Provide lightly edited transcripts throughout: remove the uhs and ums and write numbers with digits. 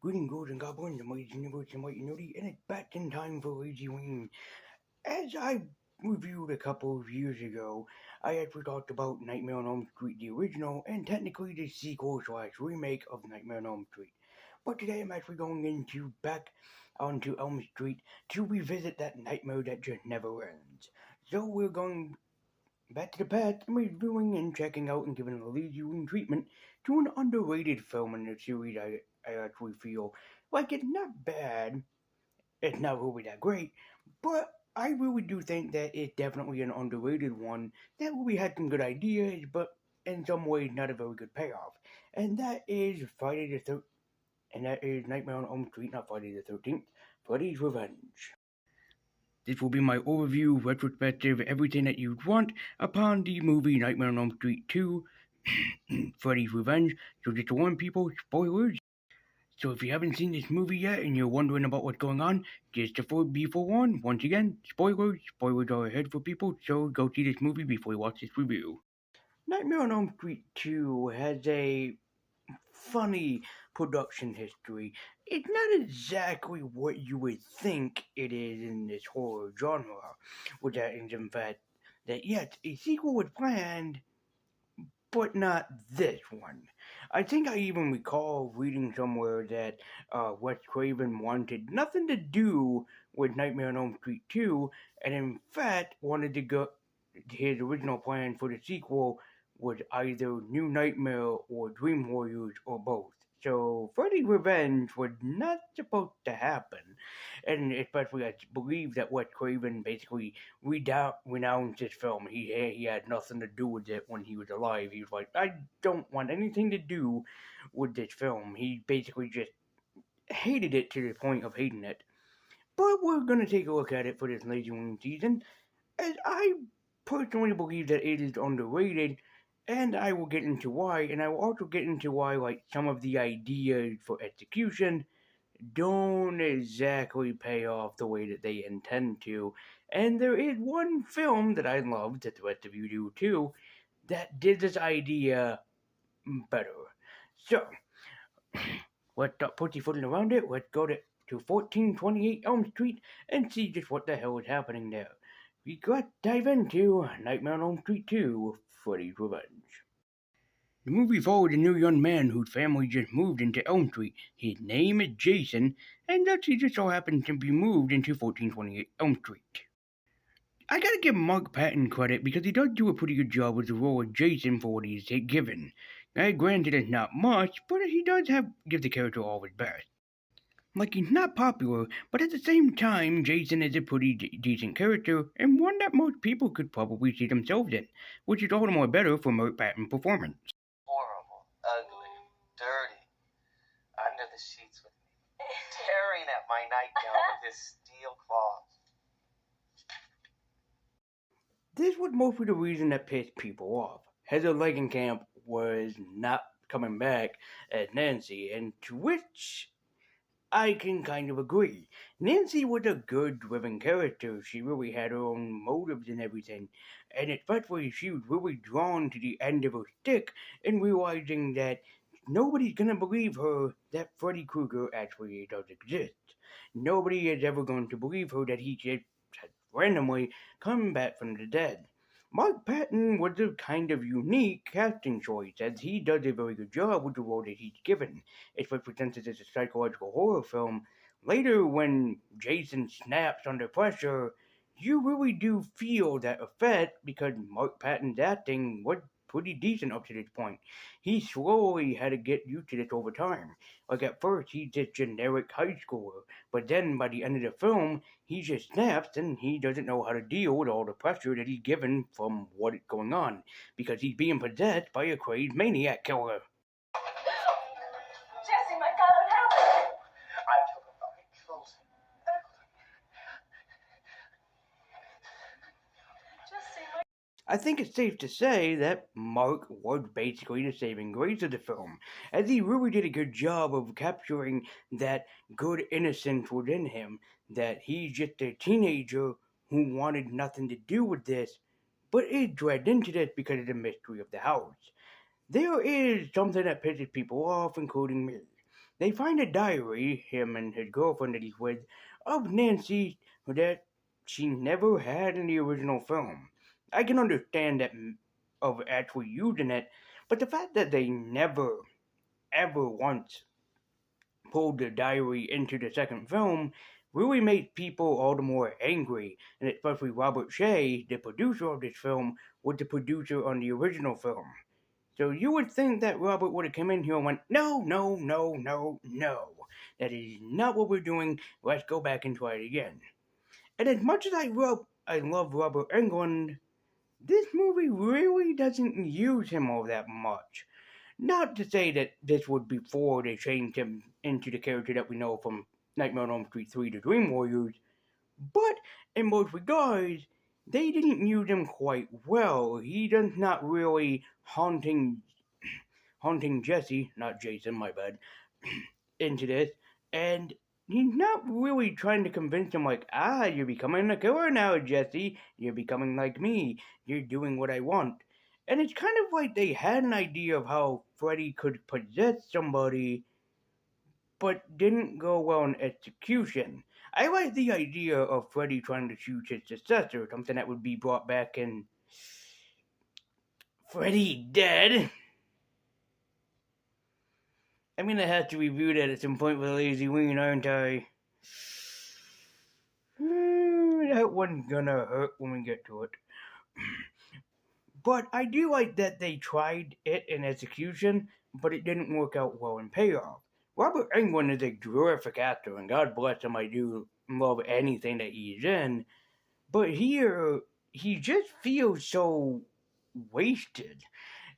Greetings, girls and goblins, and ladies universe and white and nerdy, and it's back in time for Lazyween. As I reviewed a couple of years ago, I actually talked about Nightmare on Elm Street, the original, and technically the sequel slash remake of Nightmare on Elm Street. But today I'm actually going back onto Elm Street to revisit that nightmare that just never ends. So we're going back to the past and reviewing and checking out and giving a Lazyween treatment to an underrated film in the series I actually feel like it's not bad, it's not really that great, but I really do think that it's definitely an underrated one that really had some good ideas, but in some ways not a very good payoff. And that is and that is Nightmare on Elm Street, not Friday the 13th, Freddy's Revenge. This will be my overview, retrospective, everything that you'd want upon the movie Nightmare on Elm Street 2, Freddy's Revenge. So just to warn people, spoilers. So if you haven't seen this movie yet and you're wondering about what's going on, just to be forewarned, once again, spoilers. Spoilers are ahead for people, so go see this movie before you watch this review. Nightmare on Elm Street 2 has a funny production history. It's not exactly what you would think it is in this horror genre, with that in fact that yes, a sequel was planned, but not this one. I think I even recall reading somewhere that Wes Craven wanted nothing to do with Nightmare on Elm Street 2, and in fact wanted to go. His original plan for the sequel was either New Nightmare or Dream Warriors or both. So Freddy's Revenge was not supposed to happen, and especially I believe that Wes Craven basically renounced his film. He had nothing to do with it when he was alive. He was like, I don't want anything to do with this film. He basically just hated it to the point of hating it. But we're gonna take a look at it for this Lazyween season, as I personally believe that it is underrated, and I will get into why, and I will also get into why, like, some of the ideas for execution don't exactly pay off the way that they intend to. And there is one film that I love, that the rest of you do too, that did this idea better. So, let's stop pussyfooting around it. Let's go to 1428 Elm Street and see just what the hell is happening there. We got dive into Nightmare on Elm Street 2, Freddy's Revenge. The movie follows a new young man whose family just moved into Elm Street. His name is Jason, and thus he just so happens to be moved into 1428 Elm Street. I gotta give Mark Patton credit because he does do a pretty good job with the role of Jason for what he's given. Granted, it's not much, but he does give the character all his best. Like, he's not popular, but at the same time, Jason is a pretty decent character, and one that most people could probably see themselves in, which is all the more better for Mark Patton's performance. Horrible, ugly, dirty, under the sheets with me, tearing at my nightgown with his steel claws. This was mostly the reason that pissed people off. Heather Langenkamp was not coming back as Nancy, and to which I can kind of agree. Nancy was a good, driven character. She really had her own motives and everything. And especially she was really drawn to the end of her stick in realizing that nobody's gonna believe her that Freddy Krueger actually does exist. Nobody is ever going to believe her that he just randomly come back from the dead. Mark Patton was a kind of unique casting choice, as he does a very good job with the role that he's given, especially since it is a psychological horror film. Later, when Jason snaps under pressure, you really do feel that effect because Mark Patton's acting was pretty decent up to this point. He slowly had to get used to this over time. Like, at first, he's just generic high schooler, but then by the end of the film, he just snaps and he doesn't know how to deal with all the pressure that he's given from what is going on, because he's being possessed by a crazed maniac killer. Jesse, my God, what happened? I took him, I killed him. Jesse, my... I think it's safe to say that Mark was basically the saving grace of the film, as he really did a good job of capturing that good innocence within him, that he's just a teenager who wanted nothing to do with this, but is dragged into this because of the mystery of the house. There is something that pisses people off, including me. They find a diary, him and his girlfriend that he's with, of Nancy that she never had in the original film. I can understand that of actually using it, but the fact that they never ever once pulled the diary into the second film really made people all the more angry, and especially Robert Shea, the producer of this film, was the producer on the original film. So you would think that Robert would have come in here and went, no, no, no, no, no. That is not what we're doing. Let's go back and try it again. And as much as I love Robert Englund, this movie really doesn't use him all that much. Not to say that this was before they changed him into the character that we know from Nightmare on Elm Street 3, The Dream Warriors, but in most regards, they didn't use him quite well. He does not really haunting Jesse, not Jason, my bad, into this, and he's not really trying to convince him like, you're becoming a killer now, Jesse. You're becoming like me. You're doing what I want. And it's kind of like they had an idea of how Freddy could possess somebody, but didn't go well in execution. I like the idea of Freddy trying to shoot his successor, something that would be brought back in Freddy Dead. I'm gonna have to review that at some point with Lazyween, aren't I? That one's gonna hurt when we get to it. But I do like that they tried it in execution, but it didn't work out well in payoff. Robert Englund is a terrific actor, and God bless him, I do love anything that he's in. But here, he just feels so wasted.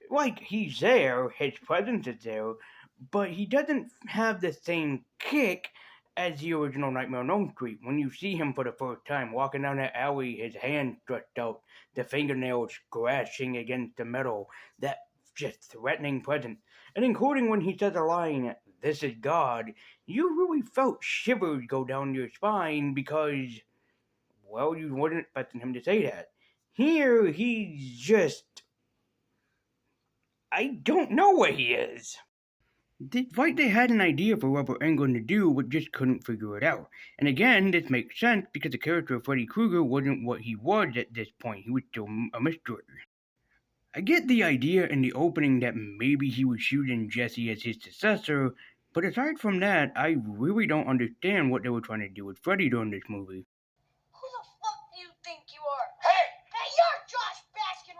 Like, he's there, his presence is there, but he doesn't have the same kick as the original Nightmare on Elm Street. When you see him for the first time, walking down that alley, his hand stretched out, the fingernails scratching against the metal, that just threatening presence. And including when he says a line, "This is God," you really felt shivers go down your spine because, well, you weren't expecting him to say that. Here, he's just... I don't know what he is. Despite they had an idea for Robert Englund to do, but just couldn't figure it out. And again, this makes sense because the character of Freddy Krueger wasn't what he was at this point. He was still a mystery. I get the idea in the opening that maybe he was shooting Jesse as his successor, but aside from that, I really don't understand what they were trying to do with Freddy during this movie. Who the fuck do you think you are? Hey, you're Josh Baskin!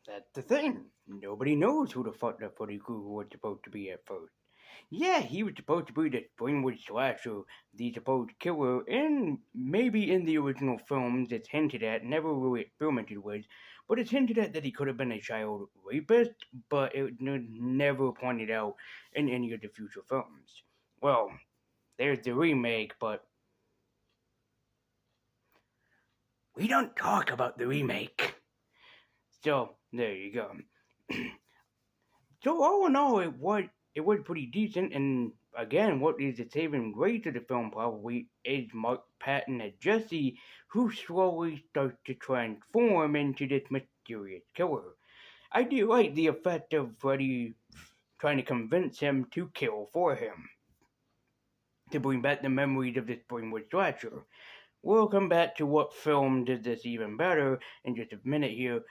That's the thing. Nobody knows who the fuck that Freddy Krueger was supposed to be at first. Yeah, he was supposed to be the Springwood slasher, the supposed killer, and maybe in the original films it's hinted at, never really experimented with, but it's hinted at that he could have been a child rapist, but it was never pointed out in any of the future films. Well, there's the remake, but we don't talk about the remake. So, there you go. So all in all, it was pretty decent, and again, what is the saving grace of the film probably is Mark Patton as Jesse, who slowly starts to transform into this mysterious killer. I do like the effect of Freddy trying to convince him to kill for him, to bring back the memories of this Springwood slasher. We'll come back to what film did this even better in just a minute here,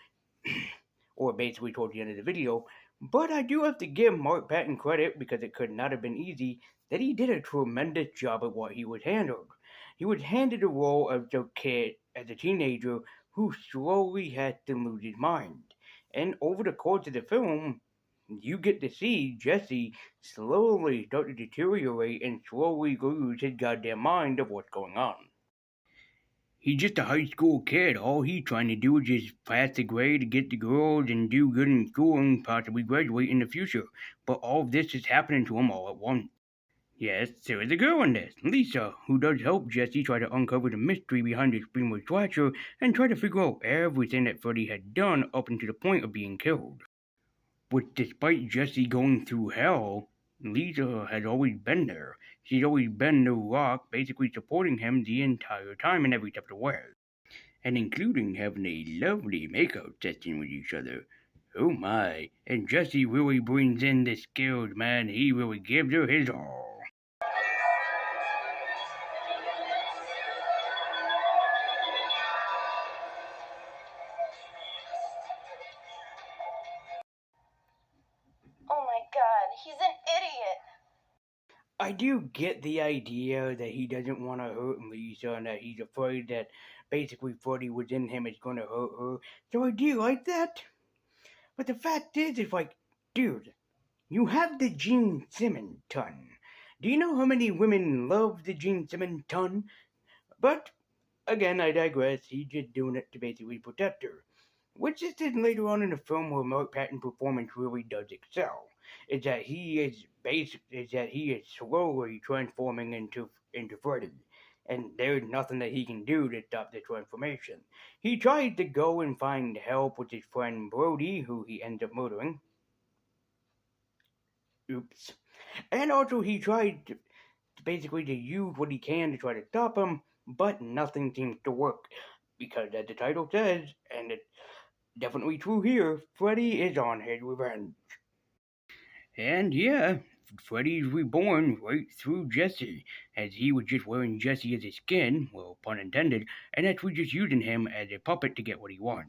or basically towards the end of the video. But I do have to give Mark Patton credit, because it could not have been easy, that he did a tremendous job at what he was handled. He was handed the role of the kid as a teenager who slowly had to lose his mind. And over the course of the film, you get to see Jesse slowly start to deteriorate and slowly lose his goddamn mind of what's going on. He's just a high school kid. All he's trying to do is just pass the grade to get the girls and do good in school and possibly graduate in the future. But all of this is happening to him all at once. Yes, there is a girl in this, Lisa, who does help Jesse try to uncover the mystery behind the Springwood slasher and try to figure out everything that Freddy had done up until the point of being killed. But despite Jesse going through hell, Lisa has always been there. She's always been the rock, basically supporting him the entire time and every step of the way. And including having a lovely makeout session with each other. Oh my, and Jesse really brings in the skills, man. He really gives her his all. I do get the idea that he doesn't want to hurt Lisa and that he's afraid that basically Freddy within him is going to hurt her. So I do like that. But the fact is, it's like, dude, you have the Gene Simmons ton. Do you know how many women love the Gene Simmons ton? But again, I digress. He's just doing it to basically protect her. Which is then later on in the film where Mark Patton's performance really does excel. Is that he is slowly transforming into Freddy. And there's nothing that he can do to stop the transformation. He tries to go and find help with his friend Brody, who he ends up murdering. Oops. And also he tried to basically to use what he can to try to stop him, but nothing seems to work. Because as the title says, and it's definitely true here, Freddy is on his revenge. And yeah, Freddy's reborn right through Jesse, as he was just wearing Jesse as his skin, well, pun intended, and actually just using him as a puppet to get what he wanted.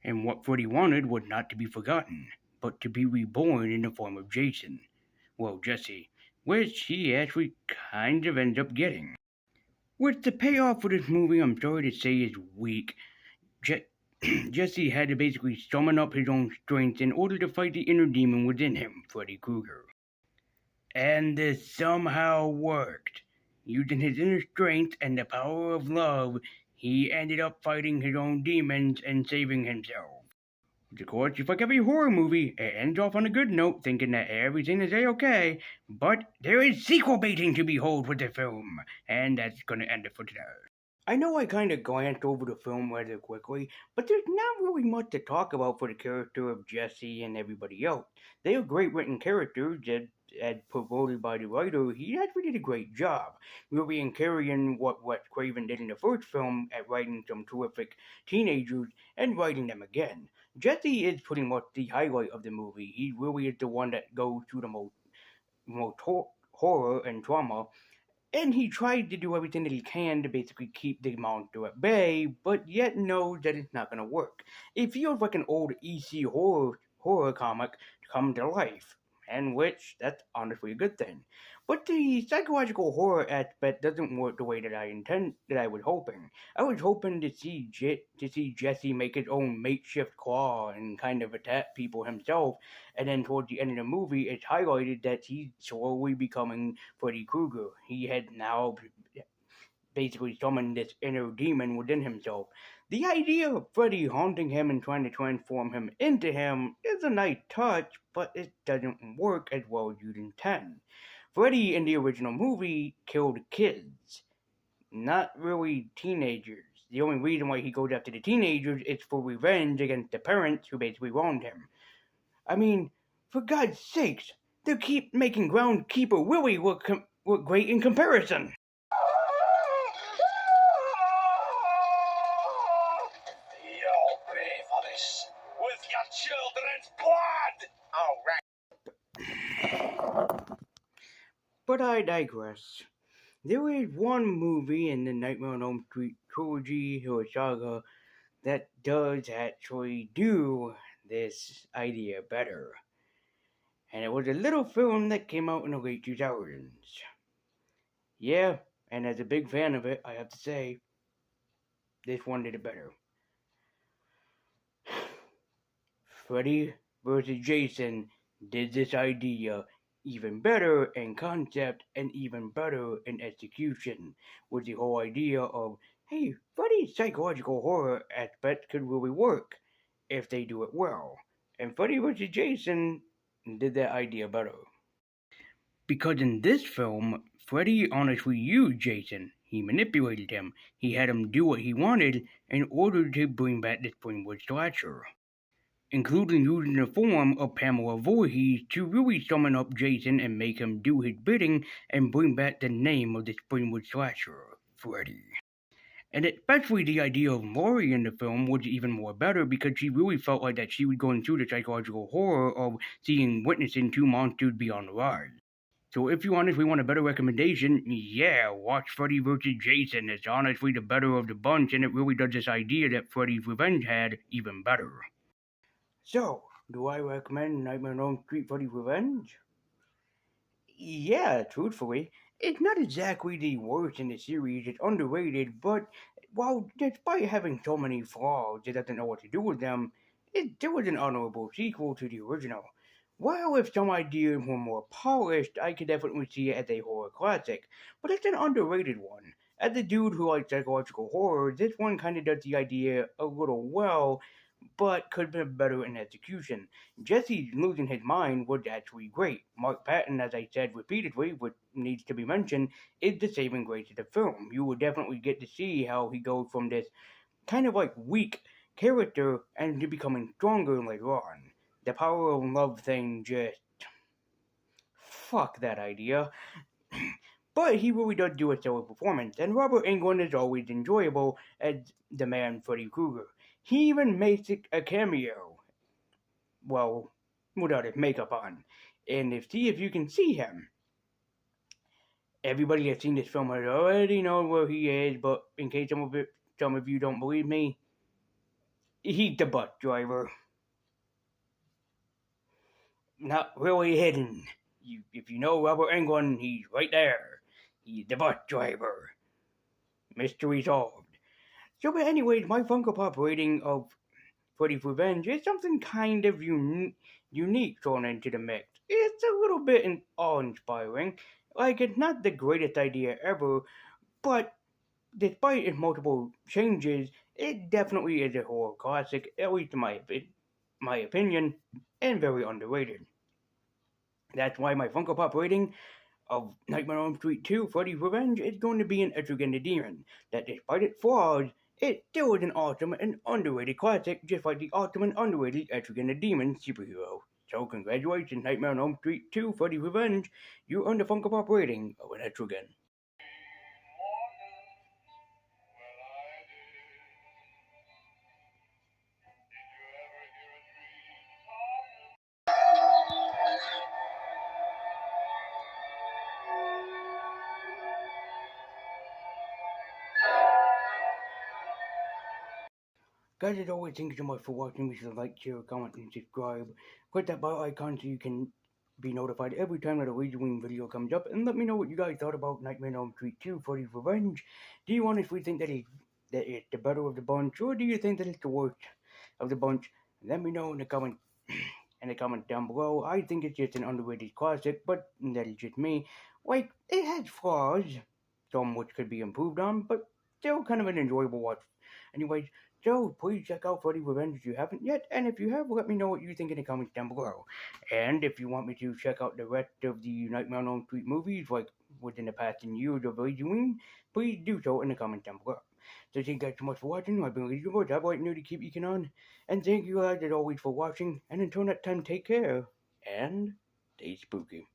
And what Freddy wanted was not to be forgotten, but to be reborn in the form of Jason. Well, Jesse, which he actually kind of ends up getting. Which the payoff for this movie, I'm sorry to say, is weak. Jesse had to basically summon up his own strength in order to fight the inner demon within him, Freddy Krueger. And this somehow worked. Using his inner strength and the power of love, he ended up fighting his own demons and saving himself. Of course, just like every horror movie, it ends off on a good note, thinking that everything is a-okay, but there is sequel baiting to behold with the film, and that's gonna end it for today. I know I kind of glanced over the film rather quickly, but there's not really much to talk about for the character of Jesse and everybody else. They are great written characters that, as promoted by the writer, he actually did a great job, really in carrying what Wes Craven did in the first film at writing some terrific teenagers and writing them again. Jesse is pretty much the highlight of the movie. He really is the one that goes through the most horror and trauma, and he tried to do everything that he can to basically keep the monster at bay, but yet knows that it's not going to work. It feels like an old EC horror comic come to life, and which, that's honestly a good thing. But the psychological horror aspect doesn't work the way that I was hoping. I was hoping to see Jesse make his own makeshift claw and kind of attack people himself, and then towards the end of the movie, it's highlighted that he's slowly becoming Freddy Krueger. He had now basically summoned this inner demon within himself. The idea of Freddy haunting him and trying to transform him into him is a nice touch, but it doesn't work as well as you'd intend. Freddy in the original movie killed kids, not really teenagers. The only reason why he goes after the teenagers is for revenge against the parents who basically wronged him. I mean, for God's sakes, they keep making Groundkeeper Willie look great in comparison. You'll pay for this with your children's blood! All right. But I digress. There is one movie in the Nightmare on Elm Street trilogy or saga that does actually do this idea better. And it was a little film that came out in the late 2000s. Yeah, and as a big fan of it, I have to say, this one did it better. Freddy vs. Jason did this idea even better in concept and even better in execution, with the whole idea of, hey, Freddy's psychological horror aspect could really work if they do it well. And Freddy vs. Jason did that idea better. Because in this film, Freddy honestly used Jason. He manipulated him. He had him do what he wanted in order to bring back the Springwood slasher, including using the form of Pamela Voorhees to really summon up Jason and make him do his bidding and bring back the name of the Springwood slasher, Freddy. And especially the idea of Laurie in the film was even more better because she really felt like that she was going through the psychological horror of witnessing two monsters be on the rise. So if you honestly want a better recommendation, yeah, watch Freddy vs. Jason. It's honestly the better of the bunch, and it really does this idea that Freddy's Revenge had even better. So, do I recommend Nightmare on Elm Street Freddy's Revenge? Yeah, truthfully, it's not exactly the worst in the series. It's underrated, but while despite having so many flaws, it doesn't know what to do with them. It still is an honorable sequel to the original. While if some ideas were more polished, I could definitely see it as a horror classic, but it's an underrated one. As a dude who likes psychological horror, this one kind of does the idea a little well, but could have been better in execution. Jesse losing his mind was actually great. Mark Patton, as I said repeatedly, which needs to be mentioned, is the saving grace of the film. You will definitely get to see how he goes from this kind of like weak character and to becoming stronger later on. The power of love thing just fuck that idea. But he really does do a stellar performance, and Robert Englund is always enjoyable as the man Freddy Krueger. He even makes a cameo, well, without his makeup on, and see if you can see him. Everybody that's seen this film has already known where he is, but in case some of you don't believe me, he's the bus driver. Not really hidden. If you know Robert Englund, he's right there. He's the bus driver. Mystery solved. So, but anyways, my Funko Pop rating of Freddy's Revenge is something kind of unique thrown into the mix. It's a little bit awe-inspiring. Like, it's not the greatest idea ever, but despite its multiple changes, it definitely is a horror classic, at least in my opinion, and very underrated. That's why my Funko Pop rating of Nightmare on Elm Street 2 Freddy's Revenge is going to be an Etrigan the Demon, that despite its flaws, it still is an awesome and underrated classic, just like the awesome and underrated Etrigan the Demon superhero. So congratulations, Nightmare on Elm Street 2 Freddy's Revenge, you earned a Funko Pop rating of an Etrigan. Guys, as always, thank you so much for watching. Be sure to like, share, comment, and subscribe. Click that bell icon so you can be notified every time that a Lazyween video comes up. And let me know what you guys thought about Nightmare on Elm Street 2 Freddy's Revenge. Do you honestly think that it's the better of the bunch, or do you think that it's the worst of the bunch? Let me know in the comment down below. I think it's just an underrated classic, but that is just me. Like, it has flaws, some which could be improved on, but still kind of an enjoyable watch. Anyways, so please check out Freddy Revenge if you haven't yet, and if you have, let me know what you think in the comments down below. And if you want me to check out the rest of the Nightmare on Elm Street movies, like within the past years of Lazyween, please do so in the comments down below. So thank you guys so much for watching. I've been Lazyween. I've like new to keep eking on, and thank you guys as always for watching. And until next time, take care and stay spooky.